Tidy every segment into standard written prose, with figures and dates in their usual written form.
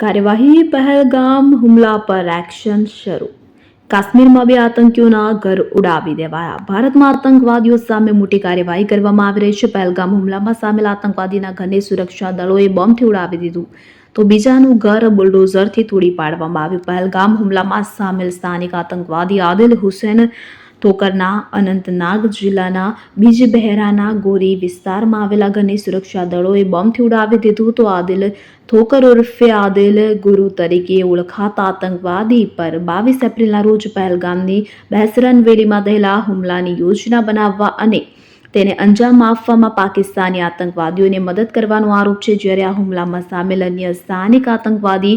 કાર્યવાહી પહેલગામ હુમલા પર એક્શન શરૂ. કાશ્મીરમાં બે આતંકીઓના ઘર ઉડાવી દેવાયા. ભારતમાં આતંકવાદીઓ સામે મોટી કાર્યવાહી કરવામાં આવી રહી છે. પહેલગામ હુમલામાં સામેલ આતંકવાદીના ઘરને સુરક્ષા દળોએ બોમ્બથી ઉડાવી દીધું તો બીજાનું ઘર બુલડોઝરથી તોડી પાડવામાં આવ્યું. પહેલગામ હુમલામાં સામેલ સ્થાનિક આતંકવાદી આદિલ હુસૈન ઠોકરના અનંતનાગ જિલ્લાના બીજબહેરાના ગોરી વિસ્તારમાં આવેલા ઘરને સુરક્ષા દળોએ બોમ્બથી ઉડાવી દીધું તો આદિલ ઠોકર ઉર્ફે આદિલ ગુરુ તરીકે ઓળખાતા આતંકવાદી પર 22 એપ્રિલના રોજ પહેલગામની બહેસરન વેલીમાં થયેલા હુમલાની યોજના બનાવવા અને તેને અંજામ આપવામાં પાકિસ્તાની આતંકવાદીઓને મદદ કરવાનો આરોપ છે. જ્યારે આ હુમલામાં સામેલ અન્ય સ્થાનિક આતંકવાદી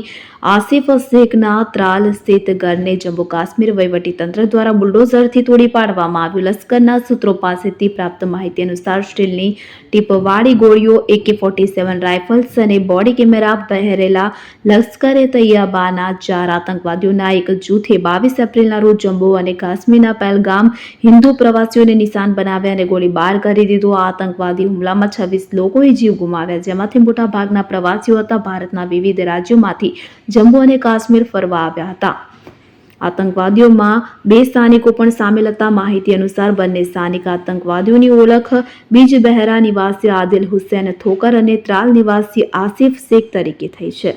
આસિફ શેખના ત્રાલ સ્થિત ઘરને જમ્મુ કાશ્મીર વહીવટીતંત્ર દ્વારા બુલડોઝરથી તોડી પાડવામાં આવ્યું. લશ્કરના સૂત્રો પાસેથી પ્રાપ્ત માહિતી અનુસાર સ્ટીલની ટીપવાળી ગોળીઓ, AK-47 રાઇફલ્સ અને બોડી કેમેરા પહેરેલા લશ્કરે તૈયબાના 4 આતંકવાદીઓના એક જૂથે 22 એપ્રિલના રોજ જમ્મુ અને કાશ્મીરના પહેલગામ હિન્દુ પ્રવાસીઓને નિશાન બનાવ્યા અને ગોળીબાર કરી દીધો. આ આતંકવાદી હુમલામાં 26 લોકોએ જીવ ગુમાવ્યા, જેમાંથી મોટા ભાગના પ્રવાસીઓ હતા. ભારતના વિવિધ રાજ્યોમાંથી જમ્મુ અને કાશ્મીર ફરવા આવ્યા હતા. આતંકવાદીઓમાં 2 સ્થાનિકો પણ સામેલ હતા. માહિતી અનુસાર બંને સ્થાનિક આતંકવાદીઓની ઓળખ બીજબહેરા નિવાસી આદિલ હુસૈન ઠોકર અને ત્રાલ નિવાસી આસિફ શેખ તરીકે થઈ છે.